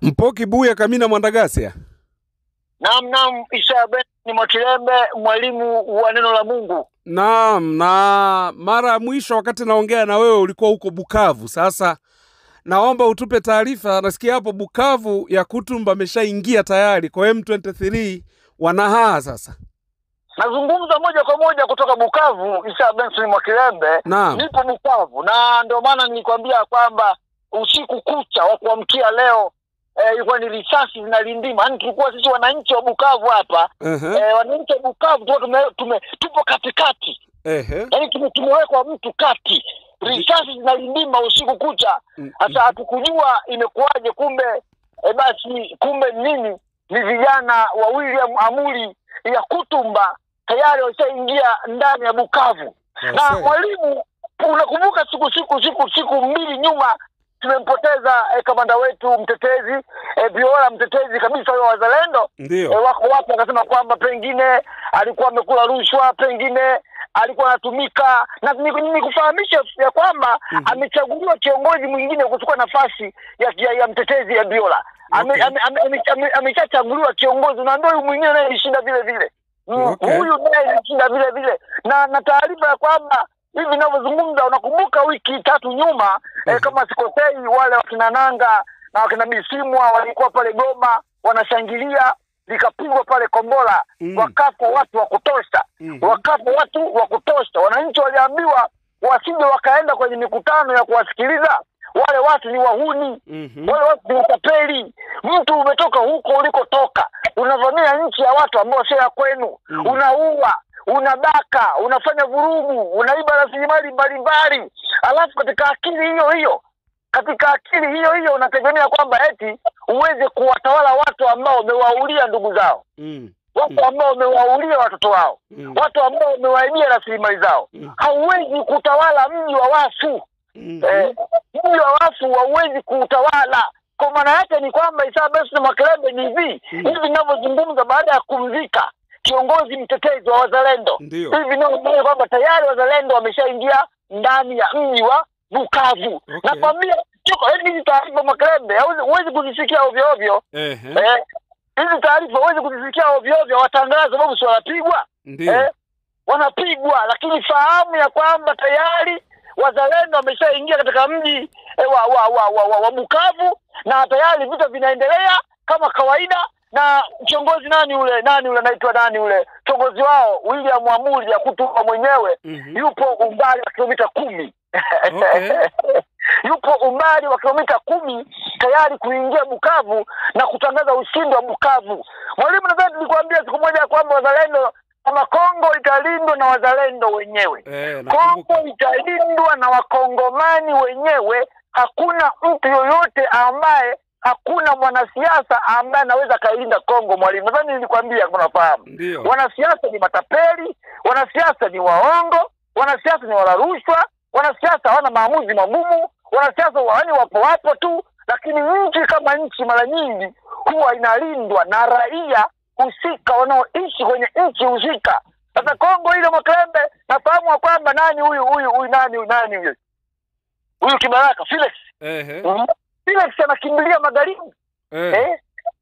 Mpoki Buya Kamina Mwandagasia. Naam, Isaya Benson Mwakilembe, mwalimu wa neno la Mungu. Naam, na mara mwisho wakati naongea na wewe ulikuwa huko Bukavu. Sasa naomba utupe taarifa. Nasikia hapo Bukavu ya Kutumba ameshaingia tayari kwa M23 wanahaa sasa. Nazungumza moja kwa moja kutoka Bukavu, Isaya Benson Mwakilembe. Nipo Bukavu na ndio maana nilikwambia kwamba usiku kucha wa kuamkia leo ilikuwa ni risasi zinalindima. Yaani tulikuwa sisi wananchi wa Bukavu hapa. Wananchi wa Bukavu tupo katikati. Yaani tumewekwa mtu kati. Risasi zinalindima usiku kucha. Hata hatukujua imekuwaje, kumbe nini? Ni vijana wa William Amuri ya Kutumba tayari washaingia ndani ya Bukavu. Na mwalimu, unakumbuka siku mbili nyuma tumempoteza kamanda wetu mtetezi Biola, mtetezi kabisa wa wazalendo. Wako watu wakasema kwamba pengine alikuwa amekula rushwa, pengine alikuwa anatumika, na nikufahamisha ya kwamba amechaguliwa kiongozi mwingine kuchukua nafasi ya mtetezi ya Biola. Amechaguliwa kiongozi na ndio mwingine naye alishinda vile vile. Huyu naye alishinda vile vile. Na taarifa ya kwamba hivi ninavyozungumza, unakumbuka wiki 3 nyuma kama sikosei, wale wakina Nanga na wakina Bisimwa walikuwa pale Goma wanashangilia, likapigwa pale Kombola, wakafa watu wa kutosha. Wananchi waliambiwa wasije wakaenda kwenye mikutano ya kuwasikiliza. Wale watu ni wahuni. Wale watu ni watapeli. Mtu umetoka huko ulikotoka, unavamia nchi ya watu ambao sio ya kwenu, unaua, unabaka, unafanya vurugu, unaiba rasilimali mbalimbali. Alafu katika akili hiyo unategemea kwamba eti uweze kuwatawala watu ambao wamewaulia ndugu zao. Watu ambao wamewaulia watoto wao. Watu ambao wamewaibia rasilimali zao. Hauwezi kutawala mji wa wafu. Mji wa wafu hauwezi kutawala. Kwa maana yake ni kwamba Isaya Benson Mwakilembe ni hivi ninavyozungumza, baada ya kumzika kiongozi mtetezi wa wazalendo, hivi ndio kwamba tayari wazalendo wameshaingia ndani ya mji wa Bukavu. Nakwambia hizi taarifa Mwakilembe huwezi kuzisikia ovyo ovyo. Hizi taarifa huwezi kuzisikia ovyo ovyo, watangaza sababu si wanapigwa. Wanapigwa, lakini fahamu ya kwamba tayari wazalendo wameshaingia katika mji wa Bukavu na tayari vita vinaendelea kama kawaida. Na kiongozi nani ule anaitwa kiongozi wao William Amuri ya Kutumba mwenyewe yupo umbali wa kilomita 10. Yupo umbali wa kilomita 10 tayari kuingia Bukavu na kutangaza ushindi wa Bukavu. Mwalimu, nadhani nilikwambia siku moja kwamba wazalendo kama Kongo italindwa na wazalendo wenyewe. Kongo italindwa na wakongomani wenyewe. Hakuna mtu yoyote hakuna mwanasiasa ambaye anaweza kailinda Kongo, mwalimu. Nadhani nilikwambia, unafahamu. Wanasiasa ni matapeli, wanasiasa ni waongo, wanasiasa ni wala rushwa, wanasiasa hawana maamuzi magumu, wanasiasa wapo tu. Lakini nchi kama nchi mara nyingi huwa inalindwa na raia husika wanaoishi kwenye nchi husika. Sasa Kongo ile Mwakilembe, nafahamu kwamba huyu Kibaraka Felix. Felix anakimbilia magharibi.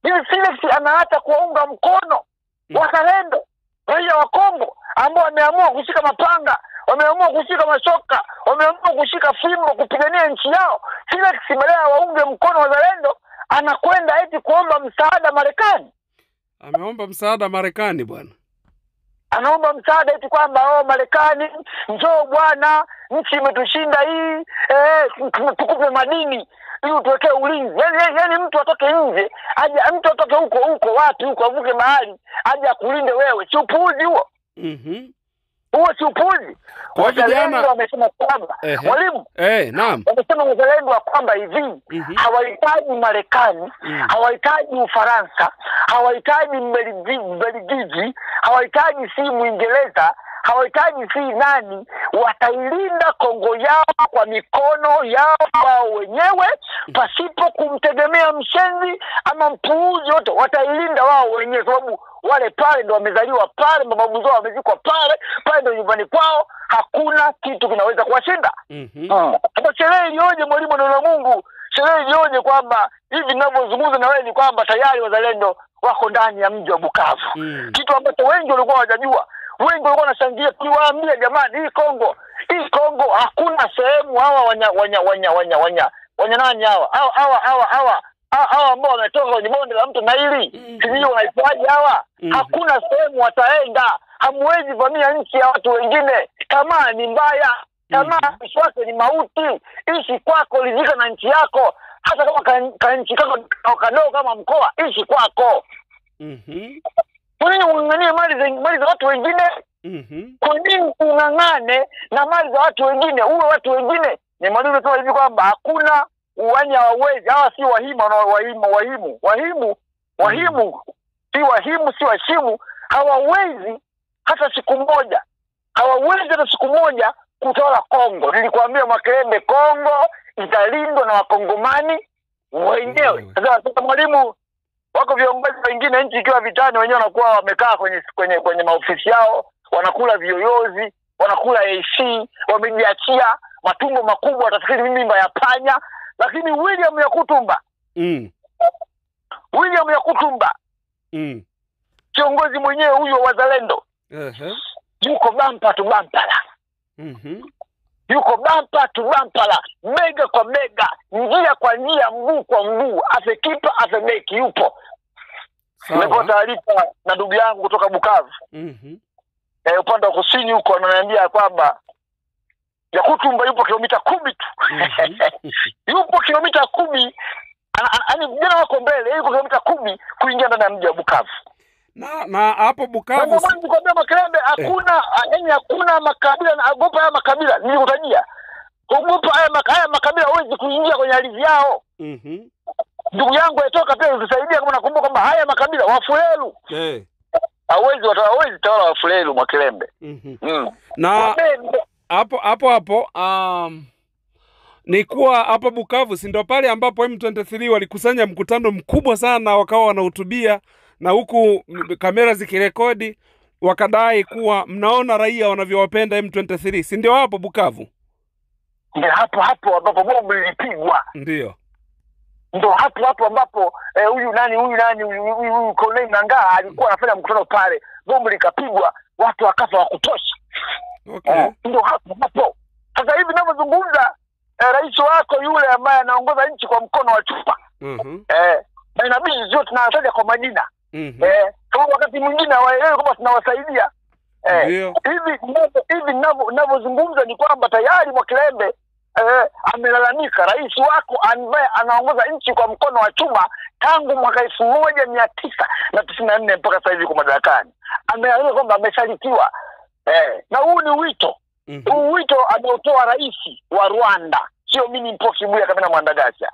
Felix anaacha kuwaunga mkono wazalendo, raia wa Kongo ambao wameamua kushika mapanga, wameamua kushika mashoka, wameamua kushika fimbo kupigania nchi yao. Felix badala ya waunge mkono wazalendo, anakwenda eti kuomba msaada Marekani. Ameomba msaada Marekani bwana. Anaomba msaada eti kwamba Marekani, njoo bwana, nchi imetushinda hii, tukupe madini ili tuwekee ulinzi. Yaani mtu atoke nje, mtu atoke huko watu huko avuke mahali aje akulinde wewe. Si upuuzi huo? Huo si upuuzi. Wazalendo wamesema kwamba mwalimu, naam, wamesema wazalendo wa kwamba hivi hawahitaji Marekani, hawahitaji Ufaransa, hawahitaji Mbelgiji, hawahitaji si Mwingereza, hawahitaji si nani. Watailinda Kongo yao kwa mikono yao wao wenyewe, pasipo kumtegemea mshenzi ama mpuuzi yote. Watailinda wao wenyewe, sababu wale pale ndo wamezaliwa pale, mababu zao wamezikwa pale ndo nyumbani kwao. Hakuna kitu kinaweza kuwashinda. Hata sherehe ilioje mwalimu, neno la Mungu, Sherehe ilioje kwamba hivi ninavyozungumza na wewe ni kwamba tayari wazalendo wako ndani ya mji wa Bukavu. Kitu ambacho wengi walikuwa hawajajua. Wengi walikuwa wanashangilia, tuliwaambia jamani, hii Kongo hakuna sehemu hawa nani hawa ambao wametoka kwenye bonde la mto Naili, sijui wanaitwaje hawa. Hakuna sehemu wataenda. Hamwezi vamia nchi ya watu wengine. Tamaa ni mbaya. Tamaa wake ni mauti. Ishi kwako, ridhika na nchi yako. Hata kama nchi kako kadogo kama mkoa, ishi kwako. Kwa nini ung'ang'anie mali za watu wengine? Kwa nini ung'ang'ane na mali za watu wengine? Uwe watu wengine. Ni mwalimu tu hivi kwamba hakuna uwanya hawawezi. Hawa si wahimu na wahimu. Si wahimu, si washimu. Hawawezi hata siku moja. Hawawezi hata siku moja kutawala Kongo. Nilikwambia Makerembe, Kongo italindwa na wakongomani wenyewe. Sasa mwalimu, wako viongozi wengine nchi ikiwa vitani wenyewe wanakuwa wamekaa kwenye maofisi yao, wanakula vioyozi, wanakula AC, wamejiachia matumbo makubwa, watafikiri mimba ya panya. Lakini William Yakutumba kiongozi mwenyewe huyo wazalendo, yuko bampa tu bampala. Yuko bampa tu bampala, mega kwa mega, njia kwa njia, mguu kwa mguu, afekipa afebeki yupo. Nimepata taarifa na ndugu yangu kutoka Bukavu. Upande wa kusini huko ananiambia kwamba Yakutumba yupo kilomita 10 tu. Yupo kilomita 10. Jana wako mbele, yuko kilomita 10 kuingia ndani ya mji wa Bukavu. Na hapo Bukavu kwa Makerembe hakuna makabila, na agopa haya makabila nilikutajia. Ogopa haya makabila hawezi kuingia kwenye ardhi yao. Ndugu yangu atoka pia utusaidia kama nakumbuka kwamba haya makabila Wafulelu. Hawezi tawala Wafulelu Makerembe. Na hapo ni kuwa hapa Bukavu si ndio pale ambapo M23 walikusanya mkutano mkubwa sana, wakawa wanahutubia na huku kamera zikirekodi, wakadai kuwa mnaona raia wanavyowapenda M23. Si ndio hapo Bukavu? Ndio hapo ambapo bomu lilipigwa. Ndio hapo ambapo huyu Colonel Nangaa alikuwa anafanya mkutano pale, bomu likapigwa, watu wakafa wa kutosha. Ndio hapo. Sasa hivi ninapozungumza, rais wako yule ambaye anaongoza nchi kwa mkono wa chupa. Na inabidi sio tunawataja kwa majina. Kama wakati mwingine hawaelewi kwamba tunawasaidia. Hivi ninavyozungumza ni kwamba tayari Makerembe amelalamika, rais wako ambaye anaongoza nchi kwa mkono wa chuma tangu mwaka 1994 mpaka sasa hivi kwa madarakani. Ameeleza kwamba amesalitiwa. Na huu ni wito. Huu wito ameutoa rais wa Rwanda. Sio mimi Mpoki Buya Kamena Mwandagasa.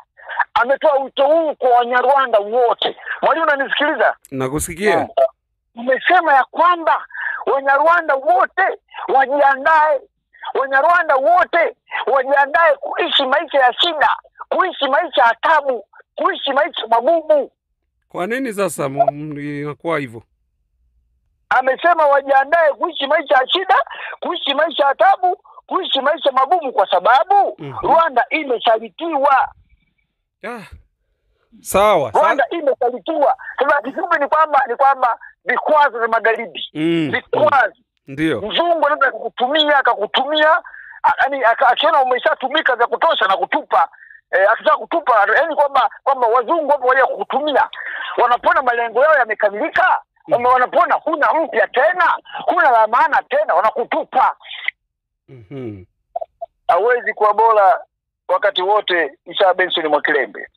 Ametoa wito huu kwa Wanyarwanda wote. Mwalimu unanisikiliza? Nakusikia. Umesema ya kwamba Wanyarwanda wote wajiandae. Wanyarwanda wote wajiandae kuishi maisha ya shida, kuishi maisha ya taabu, kuishi maisha magumu. Kwa nini sasa inakuwa hivyo? Amesema wajiandae kuishi maisha ya shida, kuishi maisha ya taabu, kuishi maisha magumu kwa sababu Rwanda imesalitiwa. Sawa. Rwanda imesalitiwa. Sasa kifupi ni kwamba vikwazo vya magharibi. Vikwazo. Ndio. Mzungu anataka akakutumia, yani akiona umeshatumika vya kutosha na kutupa. Akitaka kutupa, yani kwamba wazungu hapo wale kukutumia. Wanapona malengo yao yamekamilika. Wanapona huna mpya tena, huna la maana tena, wanakutupa. Hawezi kuwa bora wakati wote Isa Benson Makerembe.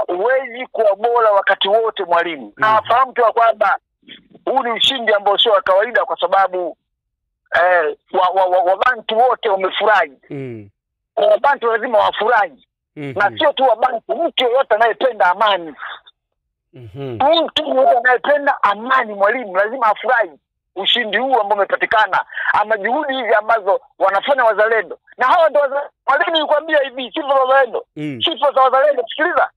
Hawezi kuwa bora wakati wote mwalimu. Na fahamu tu kwamba huu ni ushindi ambao sio wa kawaida kwa sababu Wabantu wote wamefurahi. Wabantu lazima wafurahi. Na sio tu Wabantu, mtu yote anayependa amani. Mtu yote anayependa amani mwalimu lazima afurahi ushindi huu ambao umepatikana, ama juhudi hizi ambazo wanafanya wazalendo. Na hawa ndio mwalimu nikwambia hivi, sifa za wazalendo. Sifa za wazalendo, sikiliza.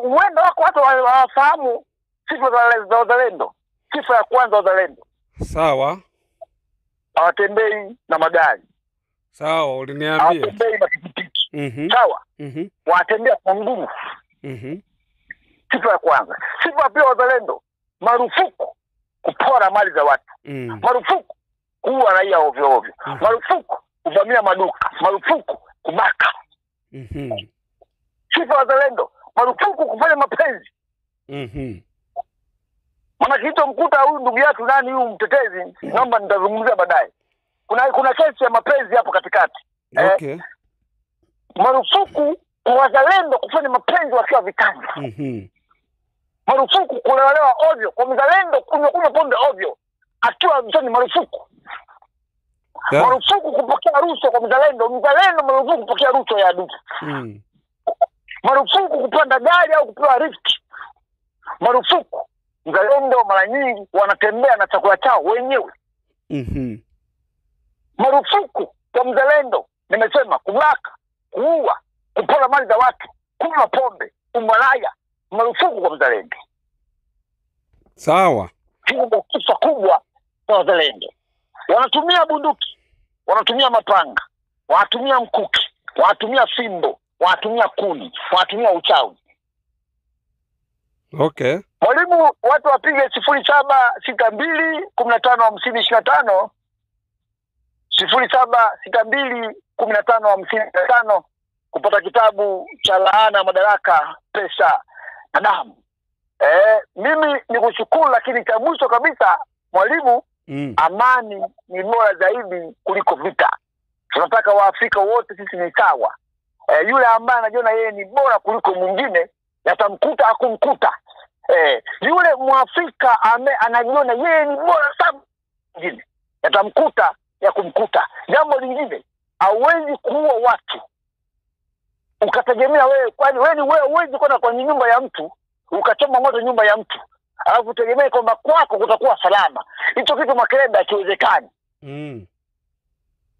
Uenda wako watu wafahamu sifa za wazalendo. Sifa ya kwanza wazalendo. Sawa. Hawatembei na magari. Sawa, uliniambia. Hawatembei na pikipiki. Sawa? Watembea kwa nguvu. Sifa ya kwanza. Sifa ya pili, wazalendo, marufuku kupora mali za watu. Marufuku kuua raia ovyo ovyo. Marufuku kuvamia maduka. Marufuku kubaka. Sifa ya wazalendo, marufuku kufanya mapenzi. Maana kitu mkuta huyu ndugu yetu nani huyu mtetezi, naomba nitazungumzia baadaye. Kuna kesi ya mapenzi hapo katikati. Okay. Marufuku kwa wazalendo kufanya mapenzi wakiwa vitani. Marufuku kulelewa ovyo kwa mzalendo, kunywa pombe ovyo akiwa vitani, marufuku. Marufuku kupokea rushwa kwa mzalendo, marufuku kupokea rushwa ya adui. Marufuku kupanda gari au kupewa lift. Marufuku. Mzalendo mara nyingi wanatembea na chakula chao wenyewe. Marufuku kwa mzalendo, nimesema, kubaka, kuua, kupora mali za watu, kunywa pombe, umalaya. Marufuku kwa mzalendo. Sawa. Hiyo ndio kisa kubwa kwa wazalendo. Wanatumia bunduki, wanatumia mapanga, wanatumia mkuki, wanatumia fimbo, wanatumia kuni, wanatumia uchawi. Okay. Mwalimu, watu wapige 0762155025, 0762155025 kupata kitabu cha Laana, Madaraka, Pesa na Damu. Mimi nikushukuru, lakini cha mwisho kabisa mwalimu, amani ni bora zaidi kuliko vita. Tunataka Waafrika wote sisi ni sawa. Yule ambaye anajiona yeye ni bora kuliko mwingine, yatamkuta akumkuta. Yule Mwafrika anajiona yeye ni bora sana mwingine, yatamkuta ya kumkuta. Jambo lingine, hauwezi kuua watu ukategemea wewe, kwani wewe huwezi kwenda kwenye nyumba ya mtu ukachoma moto nyumba ya mtu alafu utegemee kwamba kwako kutakuwa salama. Hicho kitu makelele hakiwezekani.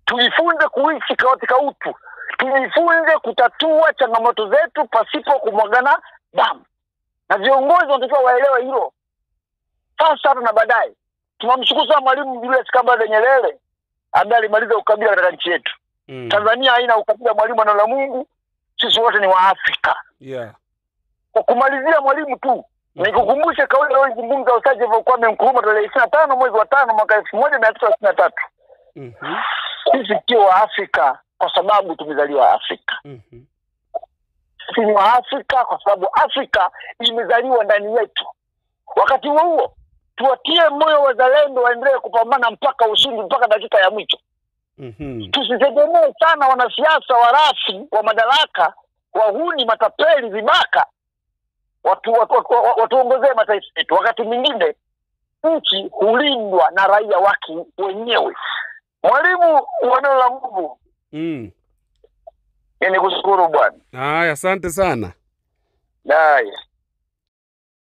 Tujifunze kuishi katika utu. Tujifunze kutatua changamoto zetu pasipo kumwagana damu. Na viongozi wanatakiwa waelewe hilo. Sasa na baadaye. Tunamshukuru sana Mwalimu Julius Kambarage Nyerere ambaye alimaliza ukabila katika nchi yetu. Tanzania haina ukabila, mwalimu, na la Mungu. Sisi wote ni Waafrika. Kwa kumalizia mwalimu tu, nikukumbushe kauli aliyozungumza Ustadh Kwame Nkrumah tarehe 25 mwezi wa 5 mwaka 1963. Sisi sio Waafrika kwa sababu tumezaliwa Afrika. Sisi ni Waafrika kwa sababu Afrika imezaliwa ndani yetu. Wakati huo tuwatie moyo wazalendo waendelee kupambana mpaka ushindi, mpaka dakika ya mwisho. Tusitegemee sana wanasiasa warafi wa madaraka, wahuni, matapeli, vibaka watuongozee mataifa yetu. Wakati mwingine nchi hulindwa na raia wake wenyewe. Mwalimu wa neno la Mungu, nikushukuru bwana. Asante sana. Haya.